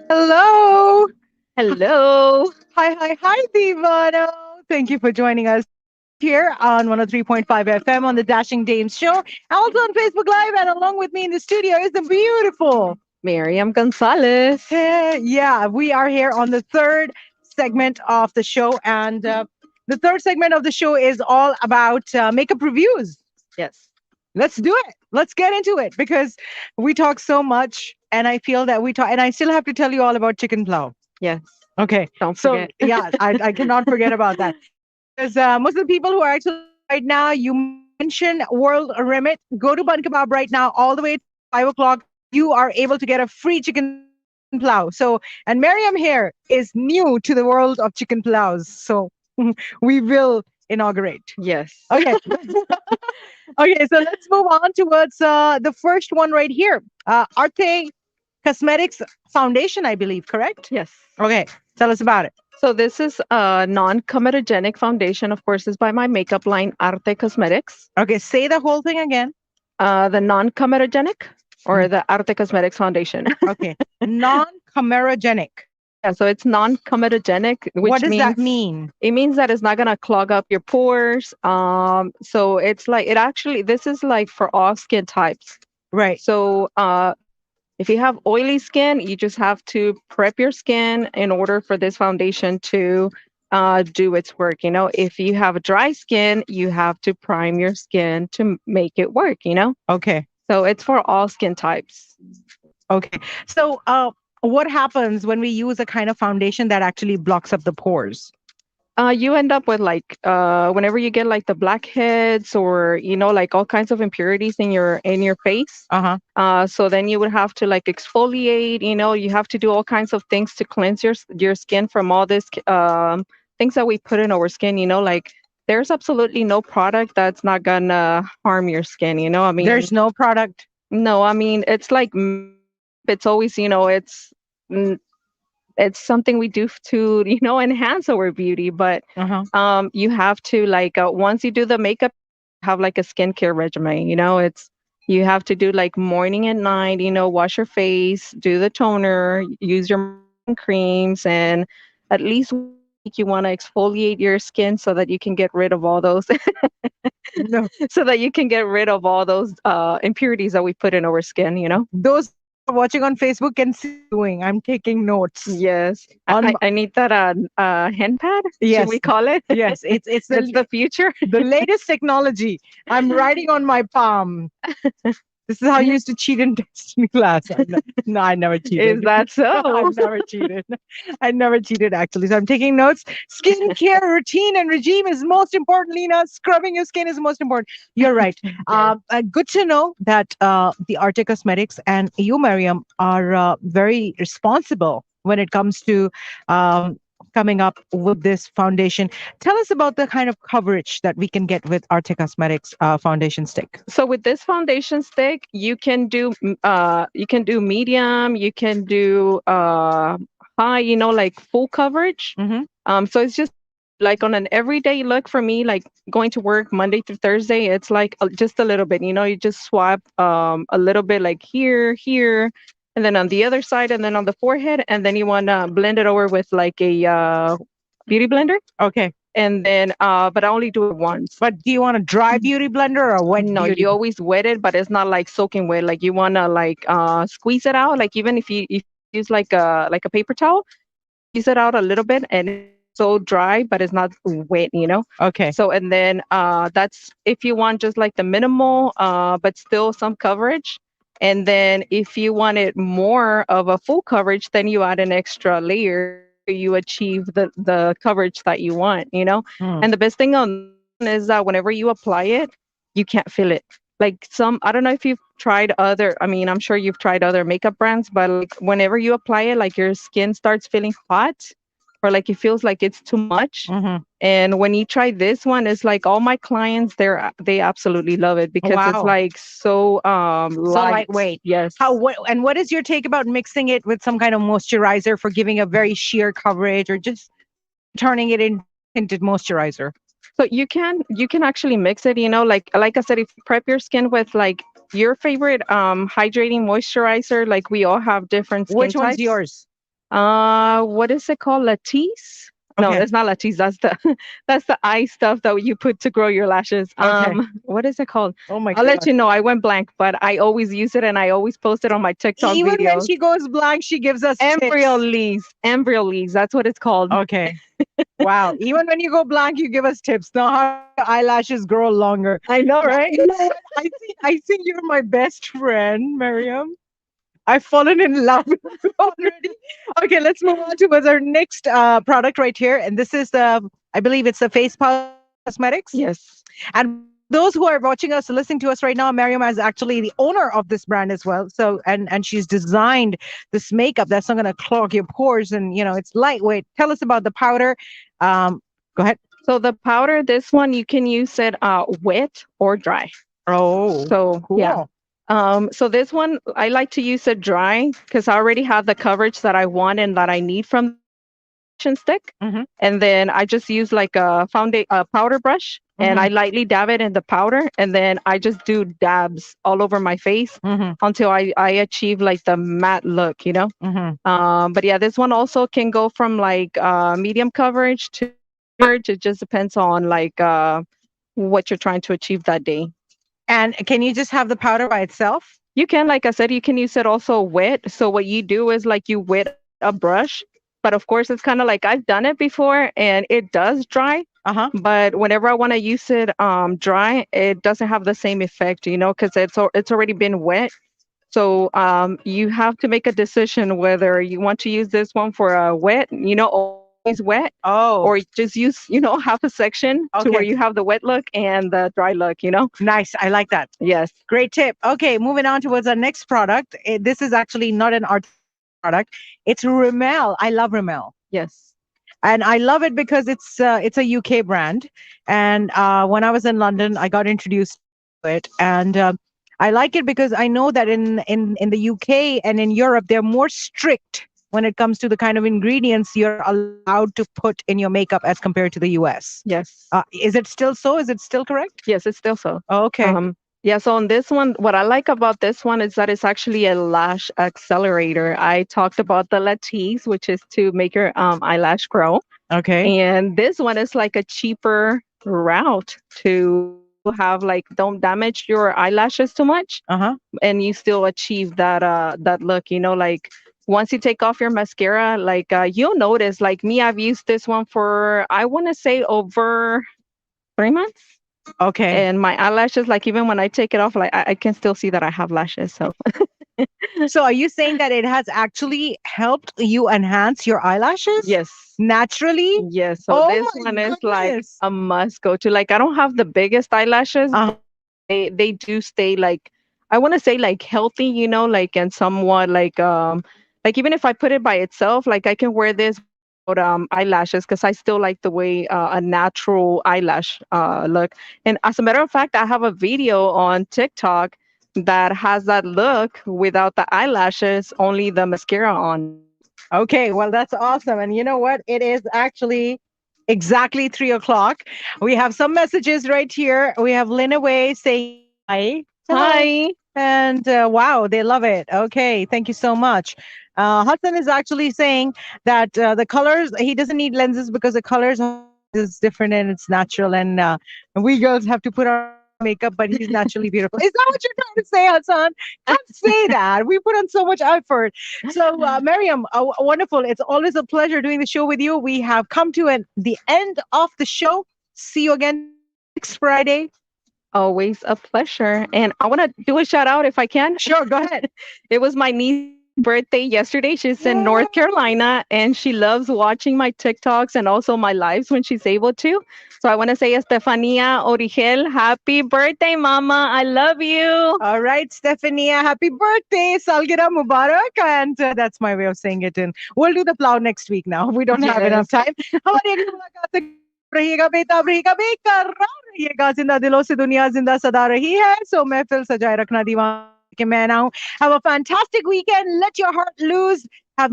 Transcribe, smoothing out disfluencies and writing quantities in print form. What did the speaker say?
Hello. Hello. Hi, Divano. Thank you for joining us here on 103.5 FM on the Dashing Dames Show. Also on Facebook Live, and along with me in the studio is the beautiful. Miriam Gonzales. Yeah, we are here on the third segment of the show. And the third segment of the show is all about makeup reviews. Yes. Let's do it. Let's get into it because we talk so much. And I feel that we talk, and I still have to tell you all about chicken plow. Yes. Okay. Don't So forget. yeah, I cannot forget about that. Because most of the people who are actually right now, you mentioned World Remit. Go to Bun Kebab right now, all the way to 5 o'clock. You are able to get a free chicken plow. So, and Miriam here is new to the world of chicken plows. So we will inaugurate. Yes. Okay. Okay, so let's move on towards the first one right here. Arte Cosmetics Foundation, I believe, correct? Yes. Okay, tell us about it. So this is a non-comedogenic foundation. Of course, is by my makeup line Arte Cosmetics. Okay, say the whole thing again. The non-comedogenic or Mm, the Arte Cosmetics Foundation. okay, non-camerogenic. Yeah, so it's non-comedogenic, What which does that means mean? it means that it's not gonna clog up your pores. So it's like it actually this is like for all skin types. Right. So if you have oily skin, you just have to prep your skin in order for this foundation to do its work. If you have a dry skin, you have to prime your skin to make it work. Okay. So it's for all skin types. Okay. So, what happens when we use a kind of foundation that actually blocks up the pores? You end up with like whenever you get like the blackheads or like all kinds of impurities in your face. Uh huh. So then you would have to like exfoliate. You have to do all kinds of things to cleanse your skin from all this things that we put in our skin. Like there's absolutely no product that's not gonna harm your skin. I mean, There's no product. no, I mean it's like it's always mm, it's something we do to enhance our beauty, but Uh huh. you have to like once you do the makeup have like a skincare regimen. It's you have to do like morning and night, wash your face, do the toner, use your creams, and at least once a week you want to exfoliate your skin so that you can get rid of all those No, so that you can get rid of all those impurities that we put in our skin. those who are watching on Facebook can see doing. I'm taking notes Yes, I, on. I I need that hand pad. Should we Yes, call it? yes. It's That's the future. the latest technology. I'm writing on my palm. This is how you used to cheat in destiny class. No, I never Is cheated. that so? I've never cheated. I never cheated actually. So I'm taking notes. Skincare routine and regime is most important, Lena. Scrubbing your skin is most important. You're right. Good to know that the Arte Cosmetics and you, Miriam, are very responsible when it comes to um, coming up with this foundation. Tell us about the kind of coverage that we can get with Arte Cosmetics foundation stick. So with this foundation stick, you can do medium, you can do high, like full coverage. Mm-hmm. So it's just like on an everyday look for me, like going to work Monday through Thursday, it's like just a little bit. You just swap a little bit like here, and then on the other side, and then on the forehead, and then you want to blend it over with like a beauty blender. Okay. And then but I only do it once. But do you want a dry beauty blender or a wet No, beauty? you always wet it, but it's not like soaking wet. Like you wanna like squeeze it out. Like even if you use like a paper towel, squeeze it out a little bit, and it's so dry, but it's not wet. Okay. So and then that's if you want just like the minimal, but still some coverage. And then if you wanted more of a full coverage, then you add an extra layer. You achieve the coverage that you want. Hmm. And the best thing on is that whenever you apply it, you can't feel it. Like I don't know if you've tried I mean, I'm sure you've tried other makeup brands, but like whenever you apply it, like your skin starts feeling hot or like it feels like it's too much. Mm-hmm. And when you try this one, it's like all my clients, they absolutely love it because it's Wow. like so So light. lightweight. Yes. What is your take about mixing it with some kind of moisturizer for giving a very sheer coverage or just turning it into tinted moisturizer? So you can actually mix it, like I said, if you prep your skin with like your favorite hydrating moisturizer, like we all have different skin Which one's types. yours? What is it called? Latisse? No, Okay. it's not latisse. That's the that's the eye stuff that you put to grow your lashes. Okay. What is it called? Oh my I'll let God. you know. I went blank, but I always use it and I always post it on my TikTok Even when videos. she goes blank, she gives us tips. Embryo leaves. That's what it's called. Okay. Wow. Even when you go blank, you give us tips. Now, how do your eyelashes grow longer? I know, Now, right? you know what? I think you're my best friend, Miriam. I've fallen in love with you already. Okay, let's move on towards our next product right here. And this is I believe it's the face powder by Cosmetics. Yes. And for those who are watching us, listening to us right now, Miriam is actually the owner of this brand as well. So, and she's designed this makeup that's not going to clog your pores, and it's lightweight. Tell us about the powder. Go ahead. So the powder, this one you can use it wet or dry. Oh, So yeah. cool. So this one I like to use it dry because I already have the coverage that I want and that I need from the foundation stick. Mm-hmm, And then I just use like a powder brush and mm-hmm, I lightly dab it in the powder and then I just do dabs all over my face mm-hmm, until I achieve like the matte look. mm-hmm. But yeah, this one also can go from like medium coverage to coverage. It just depends on like what you're trying to achieve that day. And can you just have the powder by itself? You can, like I said, you can use it also wet. So what you do is like you wet a brush, but of course it's kind of like I've done it before and it does dry. Uh huh. But whenever I want to use it dry, it doesn't have the same effect, because it's already been wet. So you have to make a decision whether you want to use this one for a wet, always wet, or Oh, just use, half a section to where okay. you have the wet look and the dry look. Nice. I like that. Yes. Great tip. Okay, moving on towards our next product. This is actually not an artificial product. It's Rimmel. I love Rimmel. Yes. And I love it because it's a UK brand. And when I was in London, I got introduced to it, and I like it because I know that in the UK and in Europe they're more strict when it comes to the kind of ingredients you're allowed to put in your makeup as compared to the US. Yes. Is it still so? Is it still correct? Yes, it's still so. Oh, okay. Yeah, so on this one, what I like about this one is that it's actually a lash accelerator. I talked about the lattice, which is to make your eyelash grow. Okay. And this one is like a cheaper route to still have like don't damage your eyelashes too much Uh huh. and you still achieve that look, like once you take off your mascara, like you'll notice like me, I've used this one for I want to say over 3 months. Okay. And my eyelashes, like even when I take it off, like I can still see that I have lashes. So So are you saying that it has actually helped you enhance your eyelashes yes, naturally? yes. So Oh this my one is like goodness. a must go to. Like I don't have the biggest eyelashes, Uh, but they do stay like I want to say like healthy, like and somewhat like even if I put it by itself, like I can wear this without eyelashes because I still like the way a natural eyelash look. And as a matter of fact, I have a video on TikTok that has that look without the eyelashes, only the mascara on. okay. Well, that's awesome. And you know what? It is actually exactly 3 o'clock. We have some messages right here. We have Lynn Way saying hi. Hello. Hi. And wow, they love it. Okay, thank you so much. Hudson is actually saying that the colors, he doesn't need lenses because the colors is different and it's natural. And we girls have to put our makeup, but he's naturally beautiful. Is that what you're trying to say, Hudson? Can't say that. We put on so much effort. So, Miriam, wonderful. It's always a pleasure doing the show with you. We have come to the end of the show. See you again next Friday. Always a pleasure. And I want to do a shout out if I can. Sure, go ahead. It was my niece's birthday yesterday. She's in North Carolina and she loves watching my TikToks and also my lives when she's able to. So I want to say, Estefania Origel, happy birthday, Mama. I love you. All right, Stephania, happy birthday, Salgira Mubarak. And that's my way of saying it. And we'll do the plow next week now. We don't have enough Yes. time. हमारी अगली मुलाकात तक रहिएगा बेताब रहिएगा बेकरार रहिएगा जिंदा दिलों से दुनिया जिंदा सदा रही है सो महफिल सजाए रखना दीवान के मैं ना हूं. Have a fantastic weekend. Let your heart loose. Have